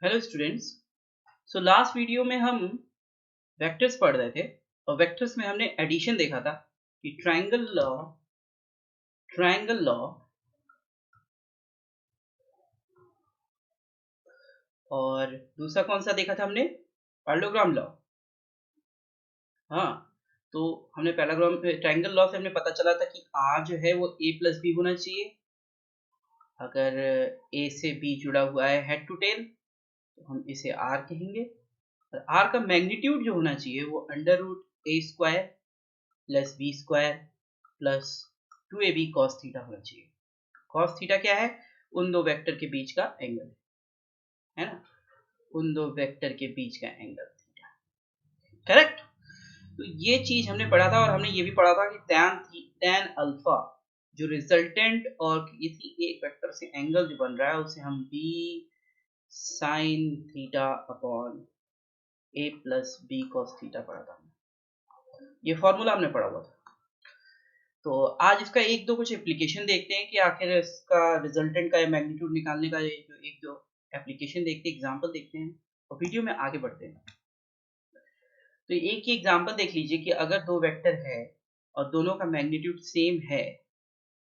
Hello students. So last video में हम vectors पढ़ रहे थे और वेक्टर्स में हमने एडिशन देखा था कि ट्रायंगल लॉ और दूसरा कौन सा देखा था हमने, पैरेललोग्राम लॉ। हाँ, तो हमने पैरेललोग्राम ट्रायंगल लॉ से हमने पता चला था कि आर जो है वो ए प्लस बी होना चाहिए। अगर ए से बी जुड़ा हुआ है हेड टू टेल तो हम इसे आर कहेंगे। और आर का मैग्नीट्यूड जो होना चाहिए वो under root a square plus b square plus 2ab cos theta होना चाहिए। cos थीटा क्या है? उन दो वेक्टर के बीच का एंगल है ना, उन दो वेक्टर के बीच का एंगल थीटा। करेक्ट। तो ये चीज हमने पढ़ा था और हमने ये भी पढ़ा था कि tan अल्फा जो रिजल्टेंट और किसी एक वेक्टर से एंगल जो बन रहा है उसे हम b sin theta upon a plus b cos theta पढ़ा था। ये फॉर्मूला हमने पढ़ा हुआ था। तो आज इसका एक दो कुछ एप्लीकेशन देखते हैं कि आखिर इसका रिजल्टेंट का मैग्नीट्यूड निकालने का एक दो एप्लीकेशन देखते हैं, एग्जांपल देखते हैं और वीडियो में आगे बढ़ते हैं। तो एक ही एग्जांपल देख लीजिए कि अगर दो वेक्टर है और दोनों का मैग्नीट्यूड सेम है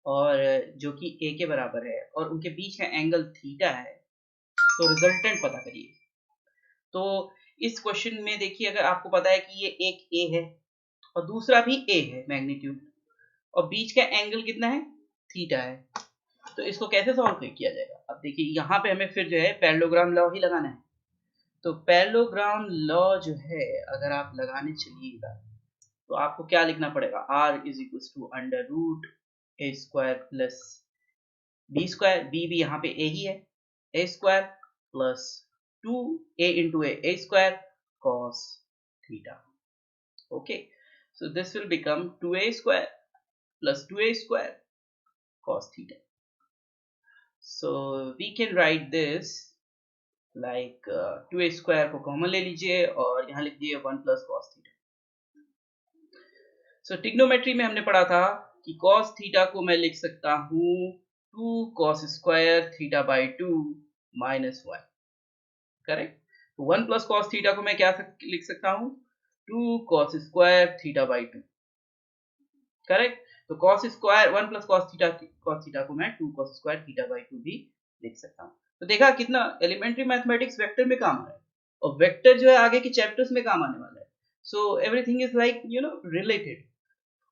और जो कि a के बराबर है और उनके बीच का एंगल थीटा है तो रिजल्टेंट पता करिए। तो इस क्वेश्चन में देखिए, अगर आपको पता है कि ये एक a है और दूसरा भी a है मैग्नीट्यूड और बीच का एंगल कितना है, थीटा है, तो इसको कैसे सॉल्व किया जाएगा। अब देखिए यहाँ पे हमें फिर जो है पैरेललोग्राम लॉ ही लगाना है। तो पैरेललोग्राम लॉ जो है अगर आप लगाने चलिएगा तो आपको क्या लिखना पड़ेगा, r is equal to under root a square plus b square, b भी यहाँ पे a ही है, a square plus 2a into a square cos theta. Okay, so this will become 2a square plus 2a square cos theta. So we can write this like 2a square को common ले लीजिए और यहाँ लिख दिए 1 plus cos theta. So trigonometry में हमने पढ़ा था कि cos थीटा को मैं लिख सकता हूँ 2 cos square theta by 2 minus 1। Correct. तो 1 प्लस cos थीटा को मैं क्या लिख सकता हूँ, 2 cos square theta by 2। Correct. तो cos square 1 plus cos theta को मैं 2 cos स्क्वायर थीटा बाई 2 भी लिख सकता हूँ। तो देखा कितना एलिमेंट्री मैथमेटिक्स वेक्टर में काम आ रहा है और वेक्टर जो है आगे के चैप्टर्स में काम आने वाला है। So everything is like related.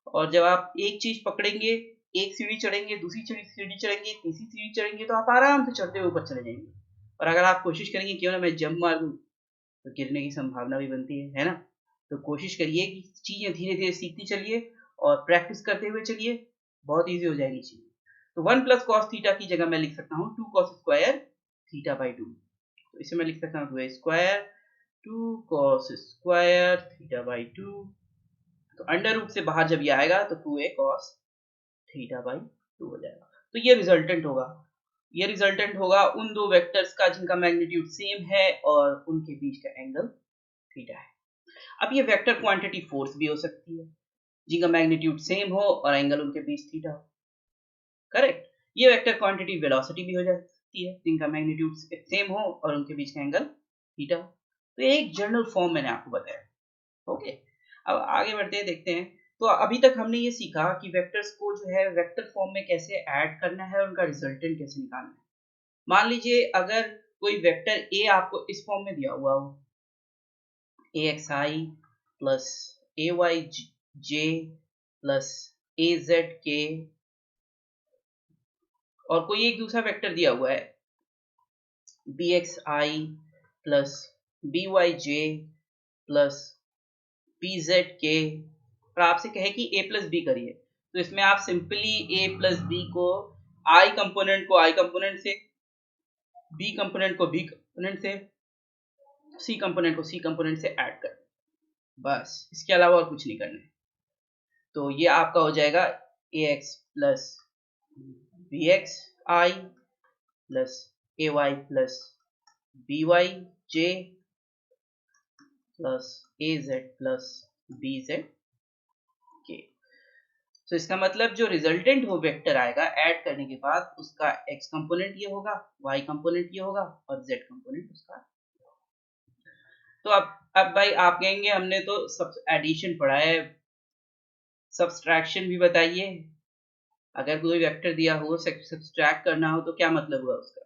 और जब आप एक चीज पकड़ेंगे, एक सीढ़ी चढ़ेंगे, दूसरी सीढ़ी चढ़ेंगे, तीसरी सीढ़ी चढ़ेंगे तो आप आराम से चढ़ते हुए ऊपर चले जाएंगे। और अगर आप कोशिश करेंगे क्यों ना मैं जंप मार दूं तो गिरने की संभावना भी बनती है ना। तो कोशिश करिए कि चीजें धीरे धीरे सीखती चलिए और प्रैक्टिस करते हुए चलिए, बहुत इजी हो जाएगी चीज। तो 1 प्लस कॉस थीटा की जगह मैं लिख सकता हूँ 2 कॉस स्क्वायर थीटा बाई 2। तो इसे मैं लिख सकता हूँ 2 square 2 cos square theta by 2। तो अंडर रूट से बाहर जब ये आएगा तो 2a कॉस थीटा बाई 2 हो जाएगा। तो ये रिजल्टेंट होगा, ये रिजल्टेंट होगा उन दो वेक्टर्स का जिनका मैग्नीट्यूड सेम है और उनके बीच का एंगल थीटा है। अब ये वेक्टर क्वांटिटी फोर्स भी हो सकती है जिनका मैग्नीट्यूड सेम हो और एंगल उनके बीच थीटा हो। करेक्ट। ये वेक्टर क्वांटिटी वेलोसिटी भी हो सकती है जिनका मैग्नीट्यूड सेम हो और उनके बीच का एंगल थीटा हो। तो ये एक जनरल फॉर्म मैंने आपको बताया। ओके, अब आगे बढ़ते हैं, देखते हैं। तो अभी तक हमने ये सीखा कि वेक्टर्स को जो है वेक्टर फॉर्म में कैसे ऐड करना है और उनका रिजल्टेंट कैसे निकालना है। मान लीजिए अगर कोई वेक्टर ए आपको इस फॉर्म में दिया हुआ हो, axi plus ayj plus azk, और कोई एक दूसरा वेक्टर दिया हुआ है bxi plus byj plus bzk, और आपसे कहे कि a प्लस बी करिए, तो इसमें आप सिंपली a प्लस बी को i कंपोनेंट को i कंपोनेंट से, b कंपोनेंट को b कंपोनेंट से, सी कंपोनेंट को सी कंपोनेंट से ऐड कर, बस इसके अलावा और कुछ नहीं करना है। तो ये आपका हो जाएगा ax plus bxi plus ay plus byj plus az plus bzk। तो इसका मतलब जो रिजल्टेंट वो वेक्टर आएगा ऐड करने के बाद उसका x कंपोनेंट ये होगा, y कंपोनेंट ये होगा और z कंपोनेंट उसका। तो अब भाई आप कहेंगे हमने तो सब एडिशन पढ़ा है, सब्सट्रैक्शन भी बताइए। अगर कोई वेक्टर दिया हो सब्सट्रैक्ट करना हो तो क्या मतलब हुआ उसका?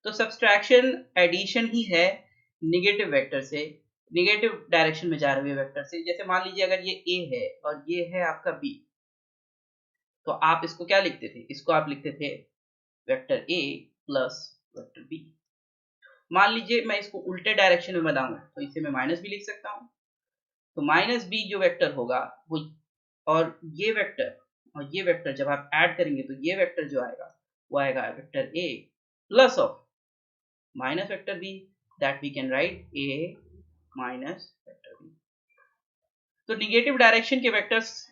तो सब्सट्रैक्शन एडिशन ही है निगेटिव वेक्टर से, निगेटिव डायरेक्शन में जा रहे हुए वेक्टर से। जैसे मान लीजिए अगर ये a है और ये है आपका b, तो आप इसको क्या लिखते थे? इसको आप लिखते थे vector a plus vector b। मान लीजिए मैं इसको उल्टे डायरेक्शन में बनाऊंगा तो इसे मैं माइनस भी लिख सकता हूँ। तो माइनस b जो वेक्टर होगा वो, और ये वेक्टर जब आप ऐड करेंगे तो ये वेक्टर जो आएगा वो आएगा vector a plus of minus vector b, that we can write a minus vector b। तो निगेटिव डायरेक्शन के वेक्टर्स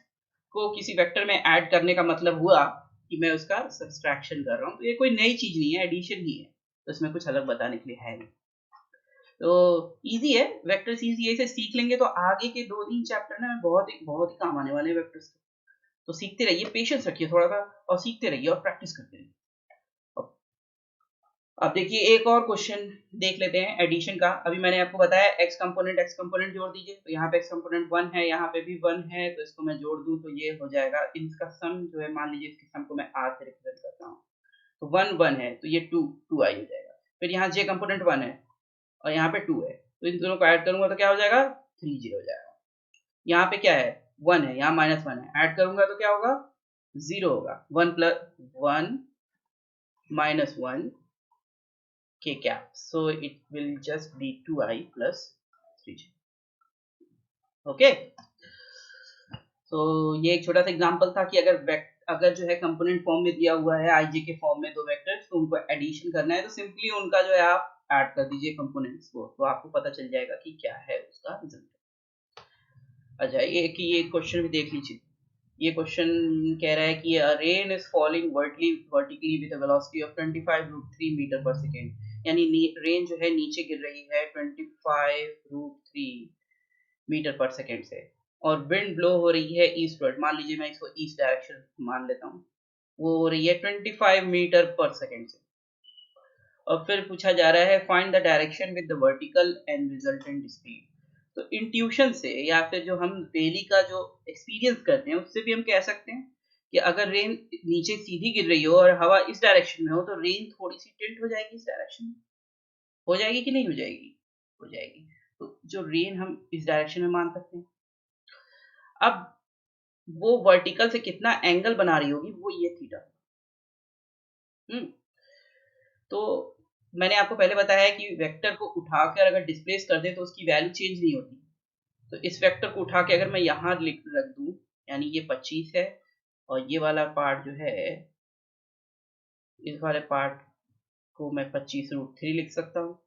को किसी वेक्टर में ऐड करने का मतलब हुआ कि मैं उसका सब्सट्रैक्शन कर रहा हूँ। तो ये कोई नई चीज नहीं है, एडिशन ही है, तो इसमें कुछ अलग बताने के लिए है नहीं। तो इजी है, वेक्टर्स इजी है, इसे सीख लेंगे तो आगे के 2-3 चैप्टर ना बहुत ही काम आने वाले हैं वेक्टर्स। तो सीखते रहिए, पेशेंस रखिए थोड़ा सा और सीखते रहिए और प्रैक्टिस करते रहिए। अब देखिए एक और क्वेश्चन देख लेते हैं एडिशन का। अभी मैंने आपको बताया x कंपोनेंट जोड़ दीजिए, तो यहाँ पे x कंपोनेंट 1 है, यहाँ पे भी 1 है, तो इसको मैं जोड़ दूं तो ये हो जाएगा। इनका सम जो है, मान लीजिए इसके सम को मैं r से रिप्रेजेंट करता हूँ, तो 1 1 है तो ये 2 2i हो जाएगा। फिर यहाँ j कंपोनेंट 1 है और यहाँ पे 2 है, तो इन दोनों को ऐड करूंगा तो क्या हो जाएगा? 3j हो जाएगा। यहाँ पे क्या है? 1 है, यहाँ -1 है, ऐड करूंगा तो क्या होगा? 0 होगा। 1 plus 1 minus 1 k cap, so it will just be 2i plus 3j। Okay, तो ये एक छोटा सा एग्जांपल था कि अगर जो है कंपोनेंट फॉर्म में दिया हुआ है ij के फॉर्म में दो वेक्टर्स, तो उनको एडिशन करना है तो सिंपली उनका जो है आप ऐड कर दीजिए कंपोनेंट्स को, तो आपको पता चल जाएगा कि क्या है उसका रिजल्ट। अच्छा, ये क्वेश्चन भी देख लीजिए। ये क्वेश्चन कह रहा है कि rain is falling vertically with a velocity of 25√3 metre per second, यानी रेन जो है नीचे गिर रही है 25√3 मीटर पर सेकेंड से, और विंड ब्लो हो रही है ईस्टवर्ड। मान लीजिए मैं इसको ईस्ट डायरेक्शन मान लेता हूँ, वो हो रही है 25 मीटर पर सेकेंड से। और फिर पूछा जा रहा है find the direction with the vertical and resultant speed. तो इंट्यूशन से या फिर जो हम डेली का जो एक्सपीरियंस करते हैं उससे भी हम कह सकते हैं कि अगर रेन नीचे सीधी गिर रही हो और हवा इस डायरेक्शन में हो तो रेन थोड़ी सी टिल्ट हो जाएगी इस डायरेक्शन में। हो जाएगी कि नहीं हो जाएगी? हो जाएगी। तो जो रेन हम इस डायरेक्शन में मान सकते हैं। अब वो वर्टिकल से कितना एंगल बना रही होगी वो ये थीटा। तो मैंने आपको पहले बताया है कि वेक्टर को उठाकर अगर डिस्प्लेस कर दे तो उसकी वैल्यू चेंज नहीं होती। तो इस वेक्टर को उठा के अगर मैं यहाँ रख दूं, यानी ये 25 है और ये वाला पार्ट जो है, इस वाले पार्ट को मैं 25√3 लिख सकता हूँ।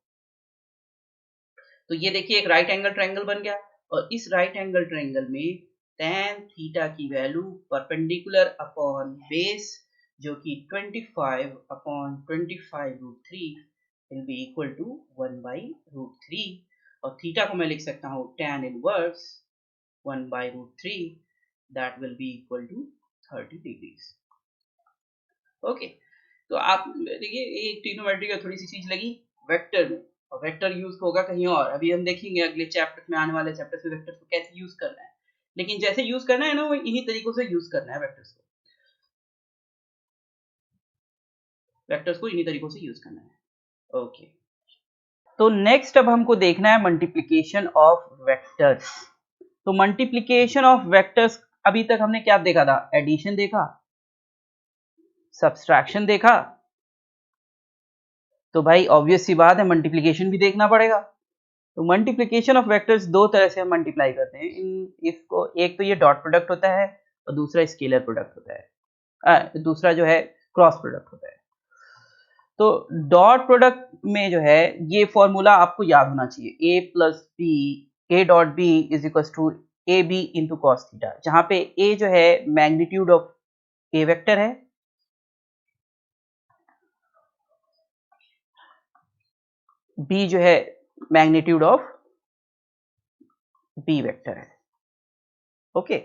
तो ये देखिए एक राइट एंगल ट्रायंगल बन गया, और इस राइट एंगल ट्रायंगल में tan थीटा की वैल्यू परपेंडिकुलर अपॉन बेस जो कि 25/25√3 विल बी इक्वल टू 1/√3, और थीटा को मैं लिख सकता हूँ tan inverse 1/√3, that will be equal to 30 degrees. Okay, तो आप देखिए एक ट्रिग्नोमेट्री का थोड़ी सी चीज लगी वेक्टर में, और वेक्टर यूज होगा कहीं और। अभी हम देखेंगे अगले चैप्टर में, आने वाले चैप्टर में वेक्टर्स को कैसे यूज करना है, लेकिन जैसे यूज करना है ना वो इन्हीं तरीकों से यूज करना है वेक्टर्स को। वेक्टर्स को इन्हीं तरीकों से यूज करना है। ओके, तो नेक्स्ट अब हमको देखना है मल्टीप्लिकेशन ऑफ वेक्टर्स। तो मल्टीप्लिकेशन ऑफ वेक्टर्स, अभी तक हमने क्या देखा था? एडिशन देखा, सब्सट्रैक्शन देखा, तो भाई ऑब्वियस सी बात है मल्टीप्लिकेशन भी देखना पड़ेगा। तो मल्टीप्लिकेशन ऑफ वेक्टर्स दो तरह से हम मल्टीप्लाई करते हैं इसको, एक तो ये डॉट प्रोडक्ट होता है और दूसरा स्केलर प्रोडक्ट होता है, दूसरा जो है क्रॉस प्रोडक्ट होता है। तो डॉट प्रोडक्ट में जो है ये फॉर्मूला आपको याद होना चाहिए, a plus b, a dot b is equal to a b into cos theta, जहां पे a जो है मैग्नीट्यूड ऑफ a वेक्टर है, b जो है मैग्नीट्यूड ऑफ b वेक्टर है। ओके,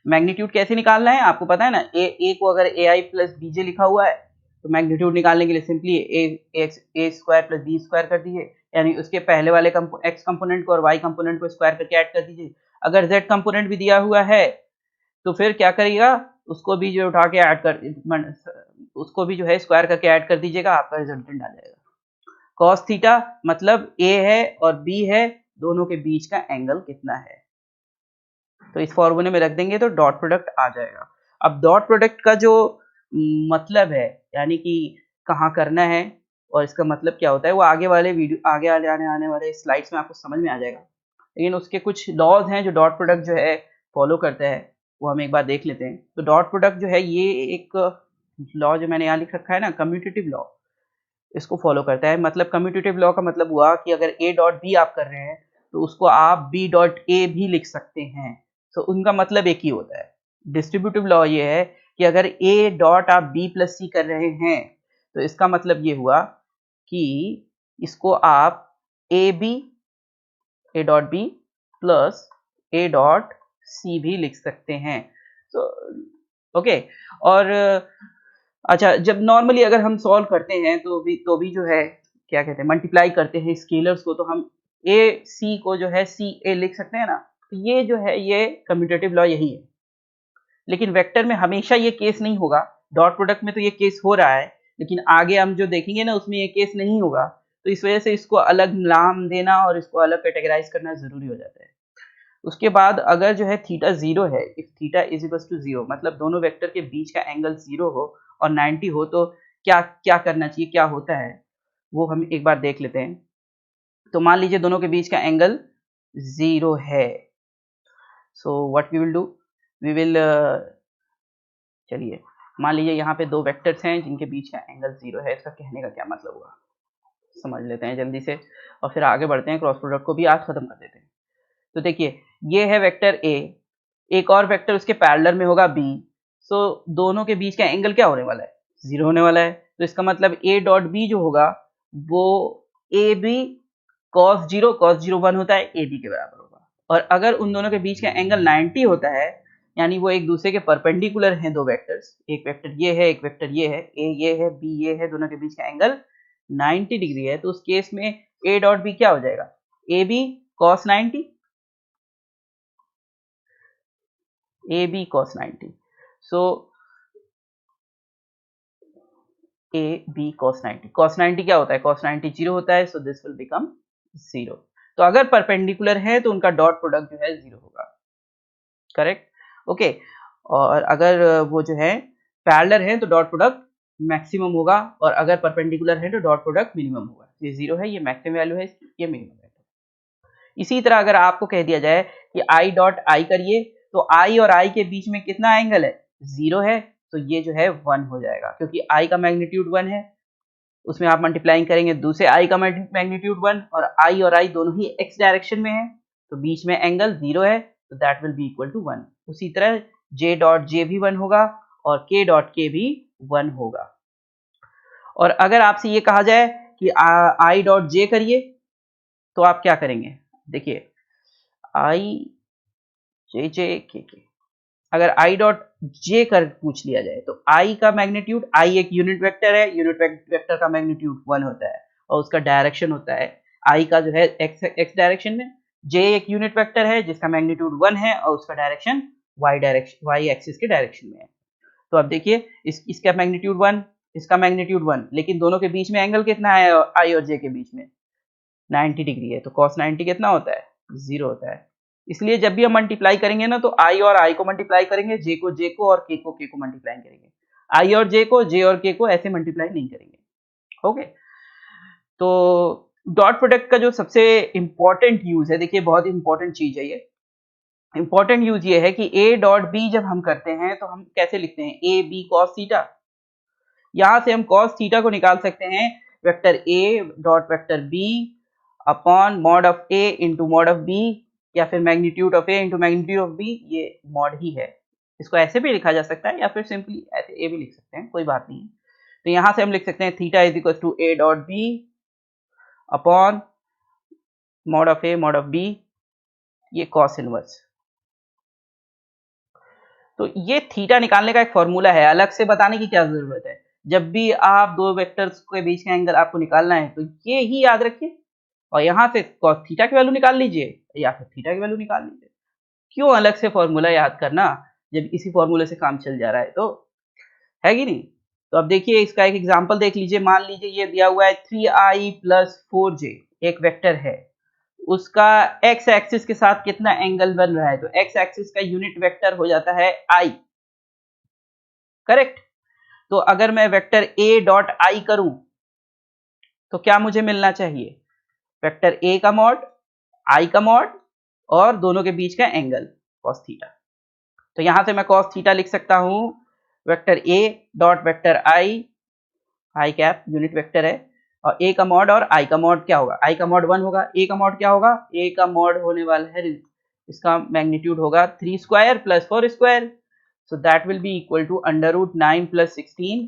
मैग्नीट्यूड कैसे निकालना है आपको पता है ना, ए को अगर ए आई प्लस बी जे लिखा हुआ है तो मैग्नीट्यूड निकालने के लिए सिंपली ए स्क्वायर प्लस बी स्क्वायर कर दीजिए, यानी उसके पहले वाले एक्स कंपोनेंट को और वाई कंपोनेंट को स्क्वायर करके ऐड कर दीजिए। अगर जेड कंपोनेंट भी दिया हुआ है तो फिर क्या करिएगा, उसको भी जो उठा के ऐड कर उसको भी जो है स्क्वायर करके ऐड कर दीजिएगा, आपका रिजल्टेंट आ जाएगा। कॉस थीटा मतलब ए है और बी है, दोनों के बीच का एंगल कितना है, तो इस फॉर्मूले में रख देंगे तो डॉट प्रोडक्ट आ जाएगा। अब डॉट प्रोडक्ट का जो मतलब है, यानी कि कहाँ करना है और इसका मतलब क्या होता है, वो आगे वाले वीडियो आने वाले स्लाइड्स में आपको समझ में आ जाएगा। लेकिन उसके कुछ लॉज हैं जो डॉट प्रोडक्ट जो है फॉलो करता है, वो हम एक बार देख लेते हैं। तो डॉट प्रोडक्ट जो है ये एक लॉ जो मैंने यहाँ लिख रखा है ना, कम्यूटेटिव लॉ, इसको फॉलो करता है। मतलब कम्यूटेटिव लॉ का मतलब हुआ कि अगर ए डॉट बी आप कर रहे हैं तो उसको आप बी डॉट ए भी लिख सकते हैं, तो उनका मतलब एक ही होता है। डिस्ट्रीब्यूटिव लॉ ये है कि अगर ए डॉट आप बी प्लस सी कर रहे हैं तो इसका मतलब ये हुआ कि इसको आप a dot b plus a dot c भी लिख सकते हैं। तो ओके, और अच्छा, जब नॉर्मली अगर हम सॉल्व करते हैं तो भी जो है क्या कहते हैं, मल्टीप्लाई करते हैं स्केलर्स को, तो हम ए सी को जो है सी ए लिख सकते हैं ना, तो ये जो है ये कम्यूटेटिव लॉ यही है। लेकिन वेक्टर में हमेशा ये केस नहीं होगा, डॉट प्रोडक्ट में तो ये केस हो रहा है, लेकिन आगे हम जो देखेंगे ना उसमें ये केस नहीं होगा, तो इस वजह से इसको अलग नाम देना और इसको अलग कैटेगराइज करना जरूरी हो जाता है। उसके बाद अगर जो है थीटा जीरो है, if theta is equal to zero, मतलब दोनों वेक्टर के बीच का एंगल जीरो हो और 90 हो, तो क्या क्या करना चाहिए, क्या होता है वो हम एक बार देख लेते हैं। तो मान लीजिए दोनों के बीच का एंगल जीरो है, so what we will do, we will चलिए मान लीजिए यहाँ पे दो वेक्टर्स हैं जिनके बीच का एंगल जीरो है, इसका कहने का क्या मतलब हुआ समझ लेते हैं जल्दी से, और फिर आगे बढ़ते हैं, क्रॉस प्रोडक्ट को भी आज खत्म कर देते हैं। तो देखिए ये है वेक्टर ए, एक और वेक्टर उसके पैरेलल में होगा बी, सो दोनों के बीच का एंगल क्या होने वाला है, जीरो होने वाला है। तो इसका मतलब ए डॉट बी जो होगा वो a b cos zero one होता है, ए बी के बराबर होगा। और अगर उन दोनों के बीच का एंगल 90 होता है, यानी वो एक दूसरे के परपेंडिकुलर हैं दो वेक्टर्स, एक वेक्टर ये है एक वेक्टर ये है, ए ये है बी ये है, दोनों के बीच का एंगल 90 डिग्री है, तो उस केस में ए डॉट बी क्या हो जाएगा, a b cos 90, a b cos 90, so a b cos 90, cos 90 क्या होता है, कॉस 90 जीरो होता है, so this will become zero. तो अगर परपेंडिकुलर है तो उनका डॉट प्रोडक्ट जो है जीरो होगा, करेक्ट, ओके। और अगर वो जो है पैरेलल है तो डॉट प्रोडक्ट मैक्सिमम होगा, और अगर परपेंडिकुलर है तो डॉट प्रोडक्ट मिनिमम होगा। ये जीरो है, ये मैक्सिमम वैल्यू है, ये मिनिमम है। इसी तरह अगर आपको कह दिया जाए कि आई डॉट आई करिए, तो आई और आई के बीच में कितना एंगल है, जीरो है, तो ये जो है वन हो जाएगा, क्योंकि आई का मैग्नीट्यूड वन है, उसमें आप मल्टीप्लाइंग करेंगे दूसरे आई का मैग्नीट्यूड वन, और आई दोनों ही एक्स डायरेक्शन में है, तो बीच में एंगल जीरो है, तो that will be equal to one. उसी तरह जे डॉट जे भी वन होगा और के डॉट के भी वन होगा। और अगर आपसे ये कहा जाए कि आई डॉट जे करिए, तो आप क्या करेंगे, देखिए आई जे जे के अगर आई डॉट जे कर पूछ लिया जाए, तो आई का मैग्नीट्यूड, आई एक यूनिट वेक्टर है, यूनिट वेक्टर का मैग्नीट्यूड वन होता है और उसका डायरेक्शन होता है आई का जो है एक्स डायरेक्शन में, जे एक यूनिट वेक्टर है जिसका मैग्नीट्यूड वन है और उसका डायरेक्शन वाई एक्सिस के डायरेक्शन में है। तो अब देखिए इसका मैग्नीट्यूड वन, इसका मैग्नीट्यूड वन, लेकिन दोनों के बीच में एंगल कितना है आई और जे के बीच में, 90 डिग्री है, तो cos 90 कितना होता है, जीरो होता है। इसलिए जब भी हम मल्टीप्लाई करेंगे ना, तो आई और आई को मल्टीप्लाई करेंगे, जे को और के को मल्टीप्लाई करेंगे, आई और जे और के को ऐसे मल्टीप्लाई नहीं करेंगे। ओके, तो डॉट प्रोडक्ट का जो सबसे इंपॉर्टेंट यूज है, देखिए बहुत इंपॉर्टेंट चीज है ये, इंपॉर्टेंट यूज ये है कि ए डॉट बी जब हम करते हैं तो हम कैसे लिखते हैं, ए बी कॉस थीटा, यहां से हम कॉस थीटा को निकाल सकते हैं vector a dot vector b upon mod of a into mod of b, या फिर magnitude of a into magnitude of b, ये मॉड ही है। इसको ऐसे भी लिखा जा सकता है या फिर सिंपली ऐसे ए भी लिख सकते हैं, कोई बात नहीं है। तो यहां से हम लिख सकते हैं theta is equal to a dot b upon mod of b, ये कॉस इनवर्स। तो ये थीटा निकालने का एक फॉर्मूला है, अलग से बताने की क्या जरूरत है। जब भी आप दो वेक्टर्स के बीच का एंगल आपको निकालना है तो ये ही याद रखिए और यहाँ से cos थीटा की वैल्यू निकाल लीजिए या फिर थीटा की वैल्यू निकाल लीजिए। क्यों अलग से फॉर्मूला याद करना जब इसी फॉर्मूले से काम चल जा रहा है, तो है कि नहीं। तो अब देखिए इसका एक एग्जांपल देख लीजिए। मान लीजिए ये दिया हुआ है 3i + 4j, एक वेक्टर है, उसका x एक्सिस के साथ कितना एंगल बन रहा है, तो x एक्सिस का यूनिट वेक्टर हो जाता है i, करेक्ट। तो अगर मैं वेक्टर a डॉट i करूं तो क्या मुझे मिलना चाहिए, वेक्टर a का मॉड, i का मॉड और दोनों के बीच का एंगल cos थीटा। तो यहां से मैं cos थीटा लिख सकता हूं, vector a dot vector i cap unit vector है, और a का मॉड और i का मॉड क्या होगा, i का मॉड 1 होगा, a का मॉड क्या होगा, a का मॉड होने वाला है, इसका मैग्नीट्यूड होगा 3 square plus 4 square, so that will be equal to under root 9 plus 16,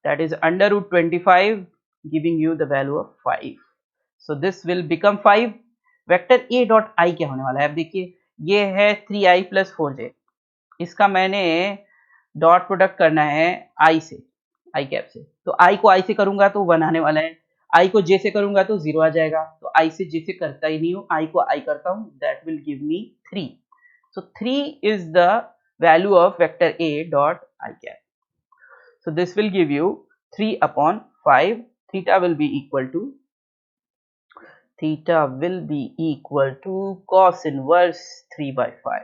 that is under root 25, giving you the value of 5. So this will become 5. Vector a dot i क्या होने वाला है, अब देखिए ये है 3i plus 4j, इसका मैंने डॉट प्रोडक्ट करना है i से, i कैप से, तो i को i से करूंगा तो 1 आने वाला है, i को j से करूंगा तो 0 आ जाएगा, तो i से j से करता ही नहीं हूं, i को i करता हूं, that will give me 3. So 3 is the value of vector a dot I cap. So this will give you 3 upon 5. Theta will be equal to cos inverse 3/5.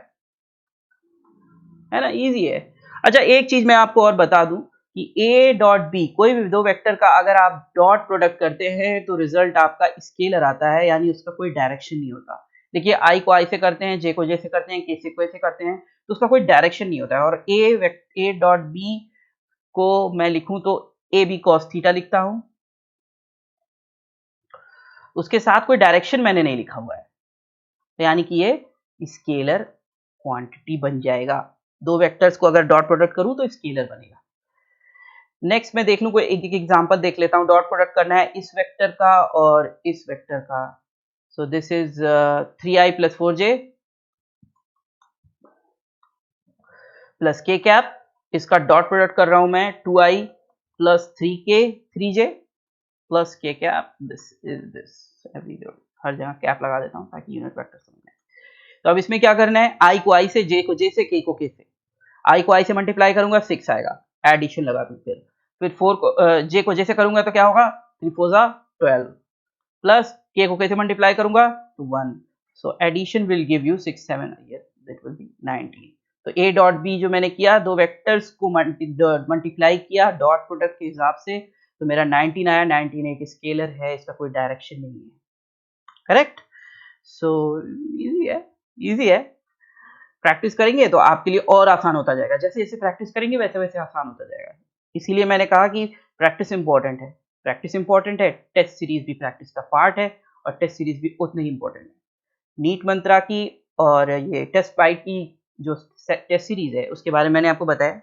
है ना, इजी है। अच्छा एक चीज मैं आपको और बता दूं कि a डॉट b, कोई भी दो वेक्टर का अगर आप डॉट प्रोडक्ट करते हैं तो रिजल्ट आपका स्केलर आता है, यानी उसका कोई डायरेक्शन नहीं होता। देखिए i को i से करते हैं, j को j से करते हैं, k को k से करते हैं, तो उसका कोई डायरेक्शन नहीं होता है। और a डॉट b को मैं लिखूं तो ए बी cos थीटा लिखता हूं, उसके साथ कोई डायरेक्शन मैंने नहीं लिखा हुआ है, तो यानी कि ये स्केलर क्वांटिटी बन जाएगा। दो वेक्टर्स को अगर डॉट प्रोडक्ट करूं तो स्केलर बनेगा। नेक्स्ट मैं देख लूं, कोई एक एग्जांपल देख लेता हूं। डॉट प्रोडक्ट करना है इस वेक्टर का और इस वेक्टर का, so this is 3i + 4j plus k cap, इसका डॉट प्रोडक्ट कर रहा हूं मैं 2i + 3k 3j plus k cap, this is this, हर जगह कैप लगा देता हूं ताकि यूनिट वेक्टर समझ में। तो अब इसमें क्या करना है, i को i से, j को j से, k को k से। i को i से मल्टीप्लाई करूंगा 6 आएगा, एडिशन लगा दूं, फिर 4 को j को j से करूंगा तो क्या होगा, 3 4 जा 12 प्लस k को k से मल्टीप्लाई करूंगा तो 1, so addition will give you 6 7 that will be 19। तो a डॉट b जो मैंने किया, दो वेक्टर्स को मल्टीप्लाई किया डॉट प्रोडक्ट के हिसाब से, तो मेरा 19 आया। 19 एक स्केलर है, इसका कोई डायरेक्शन नहीं है, करेक्ट। सो इजी है, प्रैक्टिस करेंगे तो आपके लिए और आसान होता जाएगा, जैसे जैसे प्रैक्टिस करेंगे वैसे वैसे आसान होता जाएगा। इसीलिए मैंने कहा कि प्रैक्टिस इंपॉर्टेंट है, प्रैक्टिस इंपॉर्टेंट है, टेस्ट सीरीज भी प्रैक्टिस का पार्ट है और टेस्ट सीरीज भी उतनी ही इंपॉर्टेंट है। नीट मंत्रा की और ये टेस्ट बाइट की जो टेस्ट सीरीज है उसके बारे में मैंने आपको बताया,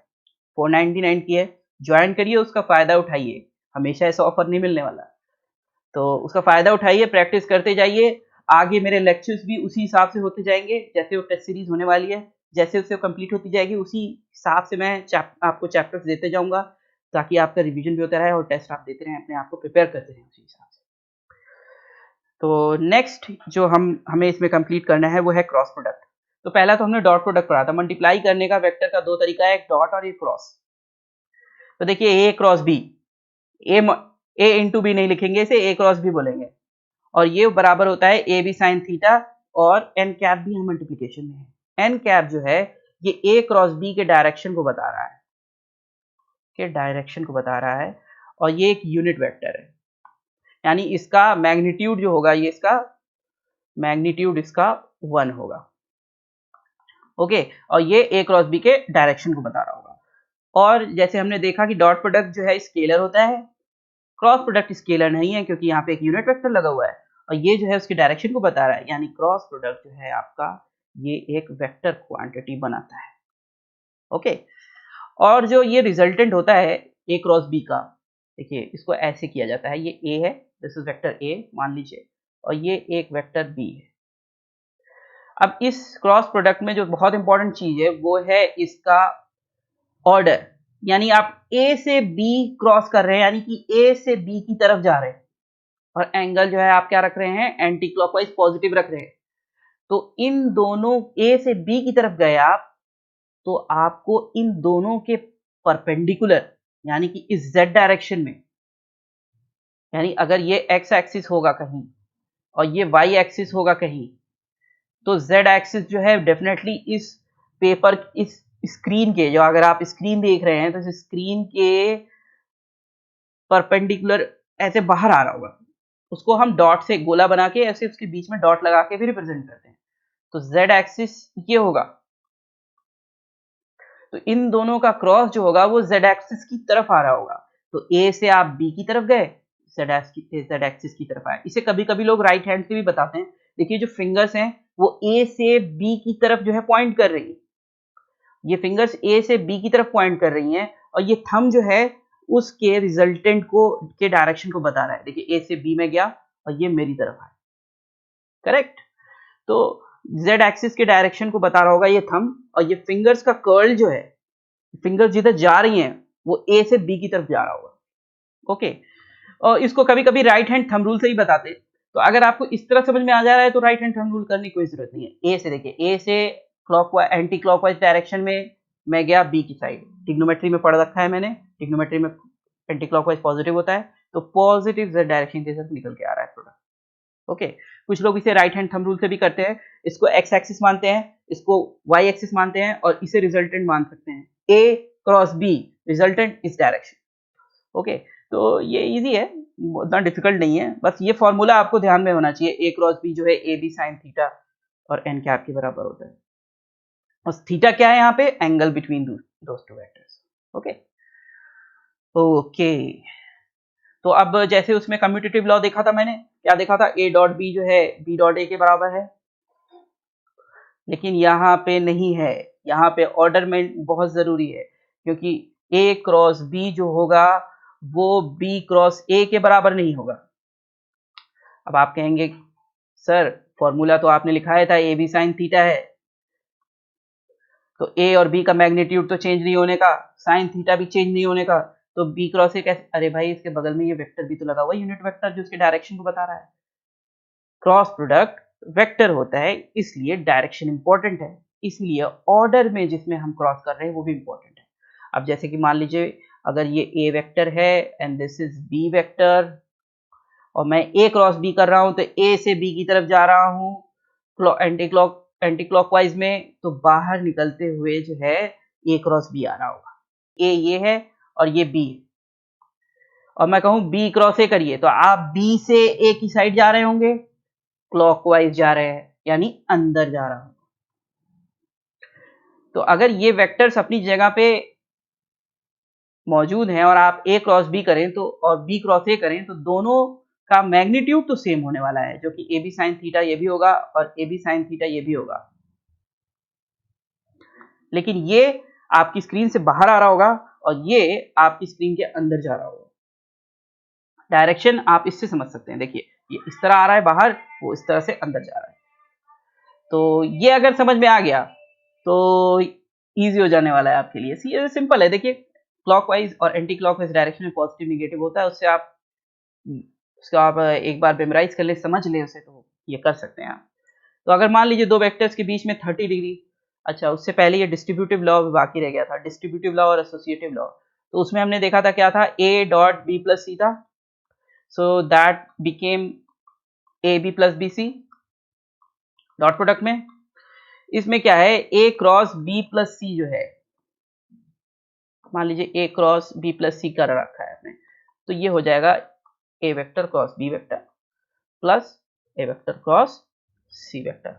499 की है, ज्वाइन करिए, उसका फायदा उठाइए, हमेशा ऐसा ऑफर नहीं मिलने वाला, तो उसका फायदा उठाइए, प्रैक्टिस करते जाइए। आगे मेरे लेक्चर्स भी उसी हिसाब से होते जाएंगे, जैसे वो टेस्ट सीरीज होने वाली है, जैसे उससे कंप्लीट होती जाएगी उसी हिसाब से मैं आपको चैप्टर्स देते जाऊंगा, ताकि आपका रिवीजन भी होता रहे और टेस्ट आप देते रहें, अपने आप को प्रिपेयर करते रहें उसी हिसाब से। तो नेक्स्ट जो हमें इसमें कंप्लीट करना है वो है क्रॉस प्रोडक्ट। तो पहला तो हमने डॉट प्रोडक्ट पढ़ा था, मल्टीप्लाई करने का वेक्टर का दो तरीका है, एक डॉट और एक क्रॉस। तो देखिए a cross b, a into b नहीं लिखेंगे, इसे a क्रॉस बी बोलेंगे, और ये बराबर होता है ए बी साइन थीटा, और एन कैप भी हम मल्टीप्लीकेशन में है। एन कैप जो है ये ए क्रॉस बी के डायरेक्शन को बता रहा है, और ये एक यूनिट वेक्टर है, यानी इसका मैग्नीट्यूड जो होगा, ये इसका मैग्नीट्यूड इसका 1 होगा, ओके, और ये ए क्रॉस बी के डायरेक्शन को बता रहा होगा। और जैसे हमने देखा कि डॉट प्रोडक्ट जो है स्केलर होता है, क्रॉस प्रोडक्ट स्केलर नहीं है क्योंकि यहाँ पे एक यूनिट वेक्टर लगा हुआ है, और ये जो है उसकी डायरेक्शन को बता रहा है, यानी क्रॉस प्रोडक्ट जो है आपका ये एक वेक्टर क्वांटिटी बनाता है, ओके। और जो ये रिजल्टेंट होता है ए क्रॉस बी का, देखिए इसको ऐसे किया जाता है, ये ए है, दिस इज वेक्टर ए मान लीजिए, और ये एक वेक्टर बी है। अब इस क्रॉस प्रोडक्ट में जो बहुत इंपॉर्टेंट चीज है वो है इसका ऑर्डर, यानी आप ए से बी क्रॉस कर रहे हैं, यानी कि ए से बी की तरफ जा रहे हैं, और एंगल जो है आप क्या रख रहे हैं, एंटी क्लॉकवाइज पॉजिटिव रख रहे हैं। तो इन दोनों ए से बी की तरफ गए आप, तो आपको इन दोनों के परपेंडिकुलर, यानी कि इस z डायरेक्शन में, यानी अगर ये x एक्सिस होगा कहीं और ये y एक्सिस होगा कहीं, तो z एक्सिस जो है डेफिनेटली इस पेपर, इस स्क्रीन के, जो अगर आप स्क्रीन देख रहे हैं तो इस स्क्रीन के परपेंडिकुलर ऐसे बाहर आ रहा होगा, उसको हम डॉट से गोला बना के ऐसे उसके बीच में डॉट लगा के भी रिप्रेजेंट करते हैं। तो z एक्सिस ये होगा, तो इन दोनों का क्रॉस जो होगा वो z एक्सिस की तरफ आ रहा होगा। तो a से आप b की तरफ गए, z एक्सिस की तरफ आए। इसे कभी कभी लोग राइट हैंड से भी बताते हैं। देखिए जो फिंगर्स हैं वो a से b की तरफ जो है पॉइंट कर रही है, ये फिंगर्स a से b की तरफ पॉइंट कर रही हैं, और ये थंब जो है उसके रिजल्टेंट को के डायरेक्शन को बता रहा है। देखिए a से b में गया और ये मेरी तरफ आया, करेक्ट। तो z एक्सिस के डायरेक्शन को बता रहा होगा ये थंब, और ये फिंगर्स का कर्ल जो है, फिंगर्स जिधर जा रही हैं वो a से b की तरफ जा रहा होगा, ओके। और इसको कभी कभी राइट हैंड थंब रूल से ही बताते हैं। तो अगर आपको इस तरह समझ में आ जा रहा है तो राइट हैंड थंब रूल करने की कोई जरूरत नहीं है। ए से देखिए, ए से क्लॉकवाइज एंटी क्लॉकवाइज डायरेक्शन में मैं गया बी की साइड, ट्रिग्नोमेट्री में पढ़ रखा है मैंने, ट्रिग्नोमेट्री में एंटी क्लॉकवाइज पॉजिटिव होता है, तो पॉजिटिव z डायरेक्शन के साथ निकल के आ रहा है प्रोडक्ट, ओके। कुछ लोग इसे राइट हैंड थंब रूल से भी करते हैं, इसको x एक्सिस मानते हैं, इसको y एक्सिस मानते हैं, और इसे रिजल्टेंट मान सकते हैं, a क्रॉस b रिजल्टेंट इस डायरेक्शन, ओके। तो ये इजी है, उतना डिफिकल्ट नहीं है, बस ये फॉर्मूला आपको ध्यान में होना चाहिए, a क्रॉस b जो है a b साइन थीटा और n कैप के बराबर होता है, और थीटा क्या है यहाँ पे, angle between those two vectors, okay okay. तो अब जैसे उसमें कम्यूटेटिव लॉ देखा था मैंने, क्या देखा था, a डॉट b जो है b डॉट a के बराबर है, लेकिन यहाँ पे नहीं है, यहाँ पे ऑर्डरमेंट बहुत जरूरी है, क्योंकि a क्रॉस b जो होगा वो b क्रॉस a के बराबर नहीं होगा। अब आप कहेंगे सर फॉर्मूला तो आपने लिखाया था ए बी साइन थीटा है, तो a और b का मैग्नीट्यूड तो चेंज नहीं होने का, साइन थीटा भी चेंज नहीं होने का, तो b क्रॉस a कैसे, अरे भाई इसके बगल में ये वेक्टर भी तो लगा हुआ है, यूनिट वेक्टर जो उसके डायरेक्शन को बता रहा है। क्रॉस प्रोडक्ट वेक्टर होता है, इसलिए डायरेक्शन इंपॉर्टेंट है, इसलिए ऑर्डर में जिसमें हम क्रॉस कर रहे हैं वो भी इंपॉर्टेंट है। अब जैसे कि मान लीजिए अगर ये a वेक्टर है and this is b vector, और मैं a क्रॉस b कर रहा हूं, तो a से b की तरफ जा रहा हूं एंटी क्लॉकवाइज में, तो बाहर निकलते हुए जो है a क्रॉस b आ रहा होगा, a ये है और ये b है, और मैं कहूं b क्रॉस a करिए, तो आप b से a की साइड जा रहे होंगे, क्लॉकवाइज जा रहे हैं, यानी अंदर जा रहा हूं। तो अगर ये वेक्टर्स अपनी जगह पे मौजूद हैं और आप a क्रॉस b करें तो, और b क्रॉस a करें, तो दोनों का मैग्नीट्यूड तो सेम होने वाला है, जो कि ए बी साइन थीटा ये भी होगा और ए बी साइन थीटा ये भी होगा, लेकिन ये आपकी स्क्रीन से बाहर आ रहा होगा और ये आपकी स्क्रीन के अंदर जा रहा होगा। डायरेक्शन आप इससे समझ सकते हैं, देखिए ये इस तरह आ रहा है बाहर, वो इस तरह से अंदर जा रहा है। तो ये अगर समझ में आ गया तो इजी हो जाने वाला है आपके लिए, ये सिंपल है। देखिए क्लॉकवाइज और एंटी क्लॉकवाइज डायरेक्शन में पॉजिटिव निगेटिव होता है, उसको आप एक बार मेमोराइज कर ले, समझ ले उसे, तो ये कर सकते हैं आप। तो अगर मान लीजिए दो वेक्टर्स के बीच में 30 डिग्री, अच्छा उससे पहले ये डिस्ट्रीब्यूटिव लॉ बाकी रह गया था, डिस्ट्रीब्यूटिव लॉ और एसोसिएटिव लॉ। तो उसमें हमने देखा था क्या था, a dot b plus c था, so that became a b plus b c dot product में। इसमें क्या है, a cross b plus c जो है, मान लीजिए a cross b plus c कर रखा है आपने, तो ये हो जाएगा a vector cross b vector plus a vector cross c vector.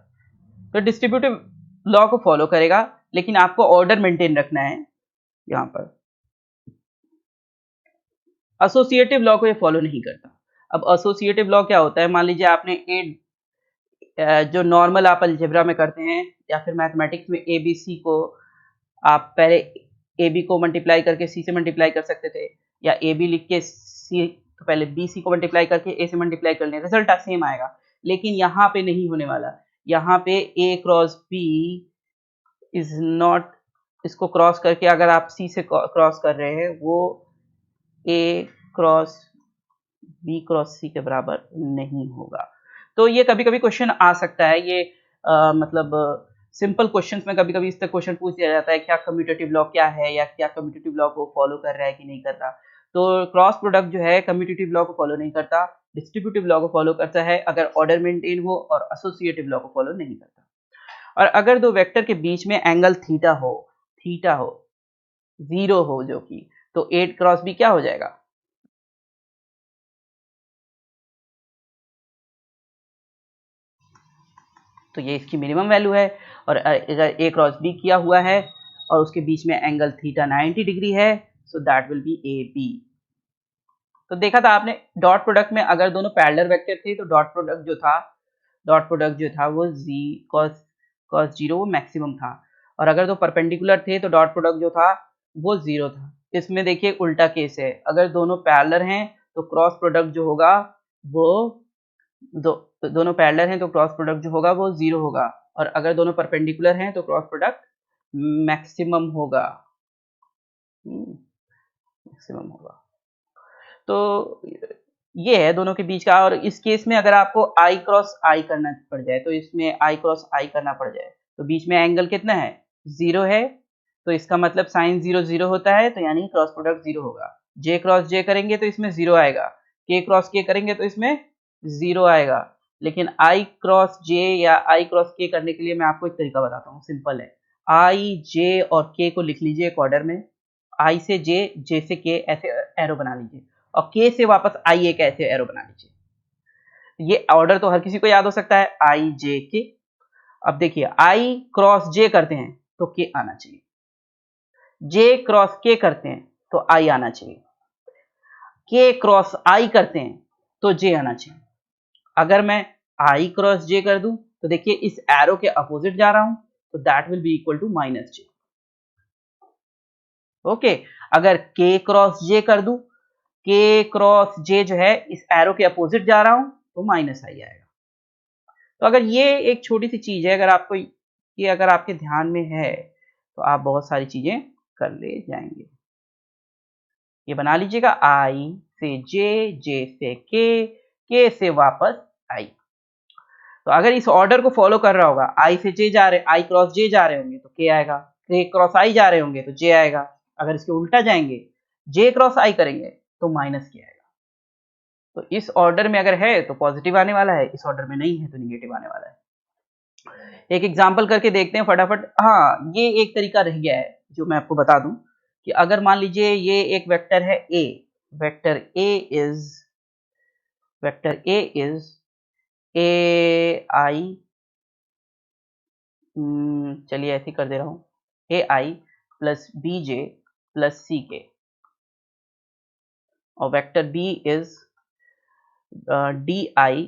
तो डिस्ट्रीब्यूटिव लॉ को फॉलो करेगा, लेकिन आपको ऑर्डर मेंटेन रखना है। यहां पर एसोसिएटिव लॉ को ये फॉलो नहीं करता। अब एसोसिएटिव लॉ क्या होता है, मान लीजिए आपने जो नॉर्मल आप अलजेब्रा में करते हैं या फिर मैथमेटिक्स में ए बी सी को आप पहले ए बी को मल्टीप्लाई करके सी से मल्टीप्लाई कर सकते थे, या ए बी लिख के सी तो पहले बी सी को मल्टीप्लाई करके ए से मल्टीप्लाई कर लें, रिजल्ट सेम आएगा। लेकिन यहाँ पे नहीं होने वाला, यहाँ पे ए क्रॉस बी इज नॉट इसको क्रॉस करके अगर आप सी से क्रॉस कर रहे हैं वो ए क्रॉस बी क्रॉस सी के बराबर नहीं होगा। तो ये कभी कभी क्वेश्चन आ सकता है, ये मतलब सिंपल क्वेश्चंस में कभी कभी इस तरह क्वेश्चन पूछ दिया जाता है क्या कम्यूटेटिव लॉ क्या है, या क्या कम्यूटेटिव लॉ को फॉलो कर रहा है कि नहीं कर रहा। तो क्रॉस प्रोडक्ट जो है कम्यूटेटिव लॉ को फॉलो नहीं करता, डिस्ट्रीब्यूटिव लॉ को फॉलो करता है अगर ऑर्डर मेंटेन हो, और एसोसिएटिव लॉ को फॉलो नहीं करता। और अगर दो वेक्टर के बीच में एंगल थीटा हो, जीरो हो जो कि, तो 8 क्रॉस बी क्या हो जाएगा? तो ये इसकी मिनिमम वैल्यू है। और अगर ए क्रॉस बी किया हुआ है और उसके बीच में एंगल थीटा 90 डिग्री है, so that will be a b. तो देखा था आपने डॉट प्रोडक्ट में अगर दोनों पैरेलल वेक्टर थे तो डॉट प्रोडक्ट जो था वो जी कॉस जीरो वो मैक्सिमम था, और अगर दो परपेंडिकुलर थे तो डॉट प्रोडक्ट जो था वो जीरो था। इसमें देखिए उल्टा केस है, अगर दोनों पैरेलल हैं तो क्रॉस प्रोडक्ट जो होगा वो दोनों पैरेलल हैं तो क्रॉस प्रोडक्ट जो होगा वो जीरो होगा, और अगर दोनों परपेंडिकुलर हैं तो क्रॉस प्रोडक्ट मैक्सिमम होगा, मैक्सिमम होगा। तो ये है दोनों के बीच का। और इस केस में अगर आपको आई क्रॉस आई करना पड़ जाए, तो इसमें आई क्रॉस आई करना पड़ जाए तो बीच में एंगल कितना है? जीरो है, तो इसका मतलब साइन जीरो जीरो होता है, तो यानी क्रॉस प्रोडक्ट जीरो होगा। जे क्रॉस जे करेंगे तो इसमें जीरो आएगा, के क्रॉस के करेंगे तो इसमें जीरो आएगा। लेकिन आई क्रॉस जे या आई क्रॉस के करने के लिए मैं आपको एक तरीका बताता हूँ, सिंपल है। आई जे और के को लिख लीजिए एक ऑर्डर में, आई से जे, जे से के, ऐसे एरो बना लीजिए, और के से वापस आई एक ऐसे एरो बना लीजिए। ये ऑर्डर तो हर किसी को याद हो सकता है, आई जे के। अब देखिए आई क्रॉस जे करते हैं तो के आना चाहिए, जे क्रॉस के करते हैं तो आई आना चाहिए, के क्रॉस आई करते हैं तो जे आना चाहिए। अगर मैं आई क्रॉस जे कर दूं तो देखिए इस एरो के अपोजिट जा रहा हूं, तो that will be equal to minus j. Okay, अगर के क्रॉस जे कर दूं, के क्रॉस जे जो है इस एरो के अपोजिट जा रहा हूं तो माइनस आई आएगा। तो अगर ये एक छोटी सी चीज है, अगर आपको ये अगर आपके ध्यान में है तो आप बहुत सारी चीजें कर ले जाएंगे। ये बना लीजिएगा, आई से जे, जे से के से वापस आई। तो अगर इस ऑर्डर को फॉलो कर रहा होगा, आई से जे जा रहे, आई क्रॉस जे जा रहे होंगे तो के आएगा, के क्रॉस आई जा रहे होंगे तो जे आएगा। अगर इसके उल्टा जाएंगे, जे क्रॉस आई करेंगे तो माइनस के आएगा। तो इस ऑर्डर में अगर है तो पॉजिटिव आने वाला है, इस ऑर्डर में नहीं है तो निगेटिव आने वाला है। एक एग्जाम्पल करके देखते हैं फटाफट। हाँ, ये एक तरीका रह गया है जो मैं आपको बता दूं कि अगर मान लीजिए ये एक वेक्टर है ए, वेक्टर ए इज ए आई, चलिए ऐसे कर दे रहा हूँ, a i plus b j plus c k, और vector b is d i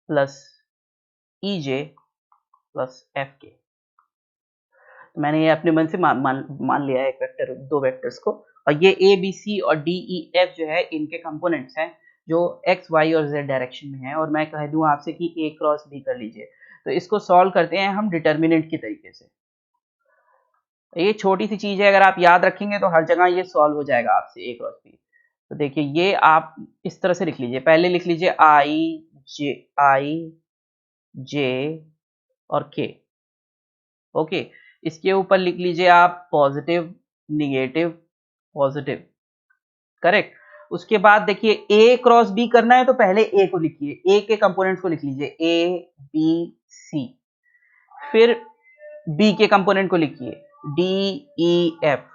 plus e j plus f k. मैंने ये अपने मन से मान लिया है एक वेक्टर, दो वेक्टर्स को, और ये ए बी सी और डी ई एफ जो है इनके कंपोनेंट्स हैं जो एक्स वाई और जेड डायरेक्शन में है। और मैं कह दूं आपसे कि ए क्रॉस बी कर लीजिए, तो इसको सॉल्व करते हैं हम डिटर्मिनेंट के तरीके से। ये छोटी सी चीज है, अगर आप याद रखेंगे तो हर जगह ये सॉल्व हो जाएगा आपसे ए क्रॉस बी। तो देखिए ये आप इस तरह से लिख लीजिए, पहले लिख लीजिए आई जे और के। ओके, इसके ऊपर लिख लीजिए आप पॉजिटिव निगेटिव पॉजिटिव, करेक्ट। उसके बाद देखिए ए क्रॉस बी करना है तो पहले ए को लिखिए, ए के कंपोनेंट्स को लिख लीजिए, ए बी सी। फिर बी के कंपोनेंट को लिखिए, डी ई एफ।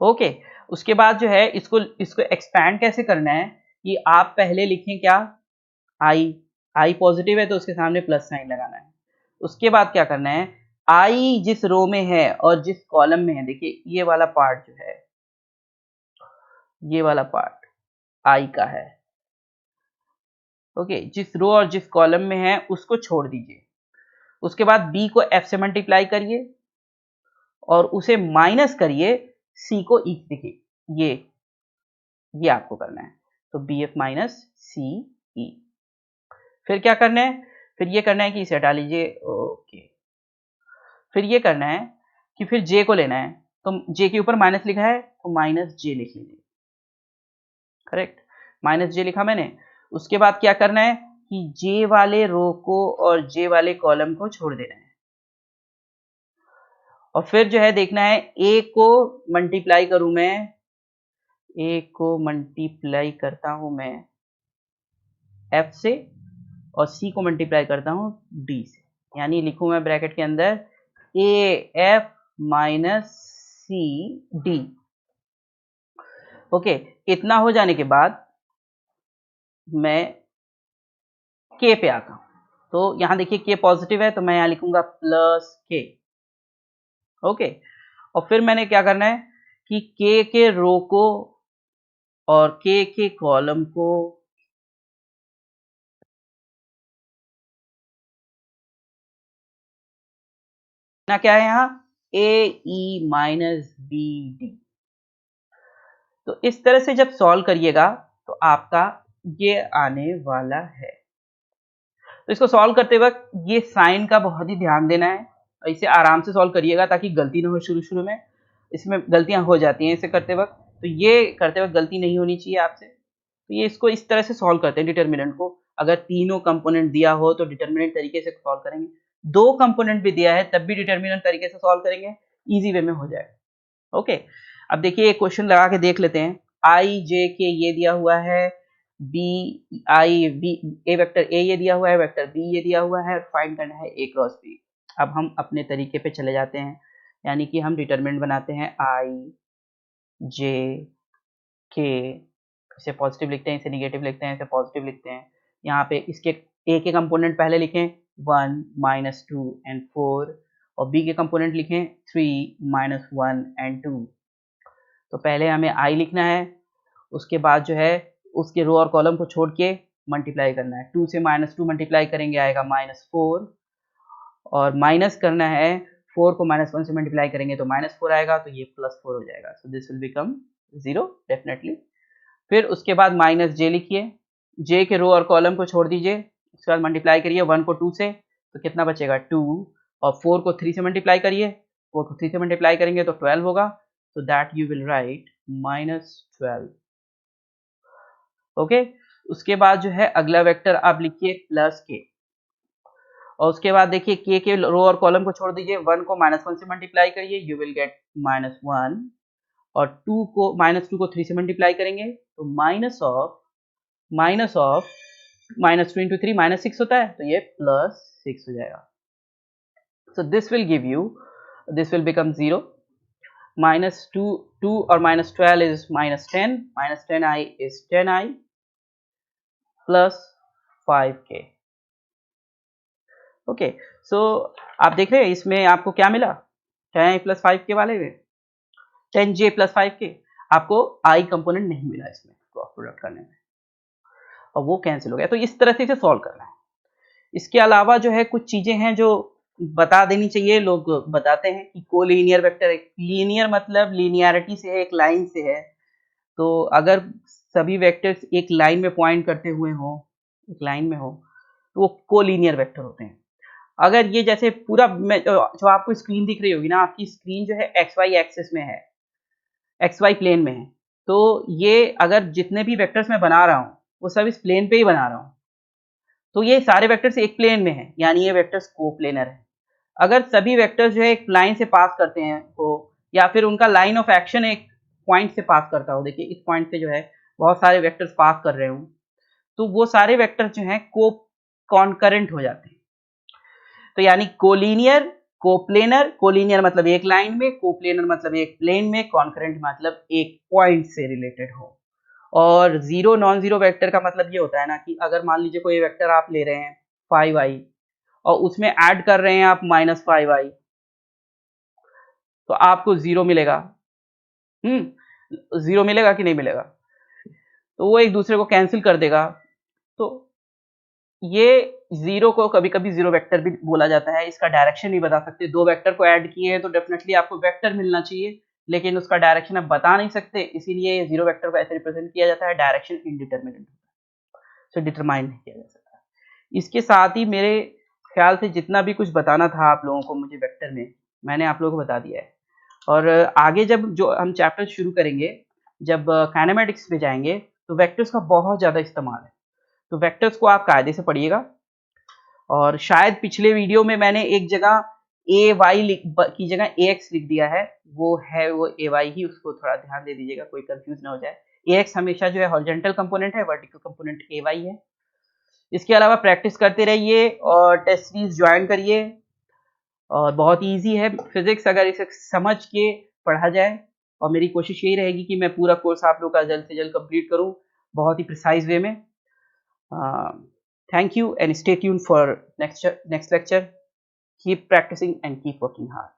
ओके, उसके बाद जो है इसको इसको एक्सपैंड कैसे करना है कि आप पहले लिखें क्या, आई पॉजिटिव है तो उसके सामने प्लस साइन लगाना है। उसके बाद क्या करना है, आई जिस रो में है और जिस कॉलम में है, देखिए ये वाला पार्ट जो है, ये वाला पार्ट आई का है। ओके, जिस रो और जिस कॉलम में है उसको छोड़ दीजिए। उसके बाद बी को एफ से मल्टीप्लाई करिए और उसे माइनस करिए सी को ई, देखिए ये आपको करना है। तो बी एफ माइनस सी ई। फिर क्या करना है, फिर ये करना है कि इसे हटा लीजिए। ओके, फिर ये करना है कि फिर जे को लेना है, तो जे के ऊपर माइनस लिखा है तो माइनस जे लिख लीजिए, करेक्ट, माइनस जे लिखा मैंने। उसके बाद क्या करना है कि जे वाले रो को और जे वाले कॉलम को छोड़ देना है, और फिर जो है देखना है ए को मल्टीप्लाई करूं मैं, ए को मल्टीप्लाई करता हूं मैं एफ से, और सी को मल्टीप्लाई करता हूं डी से, यानी लिखूं मैं ब्रैकेट के अंदर a f minus c d. Okay, इतना हो जाने के बाद मैं के पे आता हूं, तो यहां देखिए के पॉजिटिव है तो मैं यहां लिखूंगा प्लस के। ओके, और फिर मैंने क्या करना है कि के रो को और के कॉलम को ना क्या है यहाँ ए ई माइनस बी डी। तो इस तरह से जब सॉल्व करिएगा तो आपका ये आने वाला है। तो इसको सॉल्व करते वक्त ये साइन का बहुत ही ध्यान देना है, और इसे आराम से सॉल्व करिएगा ताकि गलती ना हो। शुरू में इसमें गलतियां हो जाती हैं इसे करते वक्त, तो ये करते वक्त गलती नहीं होनी चाहिए आपसे। तो ये इसको इस तरह से सॉल्व करते हैं डिटर्मिनेंट को। अगर तीनों कंपोनेंट दिया हो तो डिटर्मिनेंट तरीके से सॉल्व करेंगे, दो कंपोनेंट भी दिया है तब भी डिटर्मिनेंट तरीके से सॉल्व करेंगे, इजी वे में हो जाएगा। ओके, अब देखिए एक क्वेश्चन लगा के देख लेते हैं। आई जे के ये दिया हुआ है, b i b a vector a ये दिया हुआ है, वेक्टर बी ये दिया हुआ है, और फाइंड करना है ए क्रॉस बी। अब हम अपने तरीके पे चले जाते हैं, यानी कि हम डिटर्मिनेंट बनाते हैं आई जे के, इसे पॉजिटिव लिखते हैं, इसे निगेटिव लिखते हैं, इसे पॉजिटिव लिखते हैं। यहाँ पे इसके ए के कंपोनेंट पहले लिखें 1 माइनस 2 एंड 4, और बी के कंपोनेंट लिखें 3 माइनस 1 एंड 2। तो पहले हमें आई लिखना है, उसके बाद जो है उसके रो और कॉलम को छोड़ के मल्टीप्लाई करना है। 2 से -2 मल्टीप्लाई करेंगे आएगा -4, और माइनस करना है 4 को -1 से मल्टीप्लाई करेंगे तो -4 आएगा, तो ये +4 हो जाएगा। सो दिस विल बिकम 0 डेफिनेटली। फिर उसके बाद माइनस जे लिखिए, जे के रो और कॉलम को छोड़ दीजिए, उसके बाद मल्टीप्लाई करिए 1 को 2 से तो कितना बचेगा 2, और 4 को 3 से मल्टीप्लाई करिए, 4 को 3 से मल्टीप्लाई करेंगे तो 12 होगा, so that you will write -12। Okay, उसके बाद जो है अगला वेक्टर आप लिखिए प्लस के, और उसके बाद देखिए के रो और कॉलम को छोड़ दीजिए, 1 को -1 से मल्टीप्लाई करिए, यू विल गेट -1, और 2 को 3 से मल्टीप्लाई करेंगे तो माइनस ऑफ -2 into 3 -6 होता है, तो ये +6 हो जाएगा। सो this will give you, this will become 0, -2 और -12 is -10, -10i is 10i plus 5k। Okay, so आप देख रहे हैं इसमें आपको क्या मिला, 10i plus 5k वाले में 10j plus 5k, आपको i कंपोनेंट नहीं मिला इसमें क्रॉस प्रोडक्ट करने में, और वो कैंसिल हो गया। तो इस तरह से इसे सॉल्व करना है। इसके अलावा जो है कुछ चीजें हैं जो बता देनी चाहिए, लोग बताते हैं कि कोलिनियर वेक्टर, लीनियर मतलब लीनियरिटी से है, एक लाइन से है। तो अगर सभी वेक्टर्स एक लाइन में पॉइंट करते हुए हो, एक लाइन में हो, तो वो कोलिनियर वेक्टर होते हैं। अगर ये जैसे पूरा जो आपको स्क्रीन दिख रही होगी ना, आपकी स्क्रीन जो है एक्स वाई एक्सिस में है, एक्स वाई प्लेन में है, तो ये अगर जितने भी वेक्टर्स मैं बना रहा हूँ वो सब इस प्लेन पे ही बना रहा हूँ, तो ये सारे वेक्टर्स एक प्लेन में है, यानी ये वेक्टर्स कोप्लेनर है। अगर सभी वेक्टर्स जो है एक लाइन से पास करते हैं तो, या फिर उनका लाइन ऑफ एक्शन एक पॉइंट से पास करता हो, देखिए इस पॉइंट से जो है बहुत सारे वेक्टर्स पास कर रहे हूँ, तो वो सारे वेक्टर्स जो हैं को कॉन्करेंट हो जाते हैं। तो यानी कोलिनियर, कोप्लेनर, कोलिनियर मतलब एक लाइन में, कोप्लेनर मतलब एक प्लेन में, कॉन्करेंट मतलब एक पॉइंट से रिलेटेड हो। और जीरो नॉन जीरो वेक्टर का मतलब ये होता है ना कि अगर मान लीजिए कोई वेक्टर आप ले रहे हैं 5i और उसमें ऐड कर रहे हैं आप -5i, तो आपको जीरो मिलेगा। जीरो मिलेगा कि नहीं मिलेगा, तो वो एक दूसरे को कैंसिल कर देगा। तो ये जीरो को कभी कभी जीरो वेक्टर भी बोला जाता है, इसका डायरेक्शन नहीं बता सकते। दो वेक्टर को ऐड किए हैं तो डेफिनेटली आपको वेक्टर मिलना चाहिए, लेकिन उसका डायरेक्शन आप बता नहीं सकते, इसीलिए जीरो वेक्टर को ऐसे रिप्रेजेंट किया जाता है, डायरेक्शन इनडिटरमिनेट, सो डिटरमाइन नहीं किया जा सकता। इसके साथ ही मेरे ख्याल से जितना भी कुछ बताना था आप लोगों को मुझे वेक्टर में, मैंने आप लोगों को बता दिया है। और आगे जब जो हम चैप्टर शुरू करेंगे, जब काइनेमेटिक्स पे जाएंगे, तो वेक्टर्स का बहुत ज़्यादा इस्तेमाल है। तो वेक्टर्स को आप कायदे से पढ़िएगा। और शायद पिछले वीडियो में मैंने एक जगह ए वाई की जगह ए एक्स लिख दिया है, वो है वो ए वाई ही, उसको थोड़ा ध्यान दे दीजिएगा, कोई कंफ्यूज ना हो जाए। ए एक्स हमेशा जो है हॉरिजॉन्टल कंपोनेंट है, वर्टिकल कंपोनेंट ए वाई है। इसके अलावा प्रैक्टिस करते रहिए और टेस्ट सीरीज ज्वाइन करिए। और बहुत ईजी है फिजिक्स, अगर इसे समझ के पढ़ा जाए। और मेरी कोशिश यही रहेगी कि मैं पूरा कोर्स आप लोग का जल्द से जल्द कंप्लीट करूं, बहुत ही प्रिसाइज वे में। Thank you and stay tuned for next lecture. Keep practicing and keep working hard.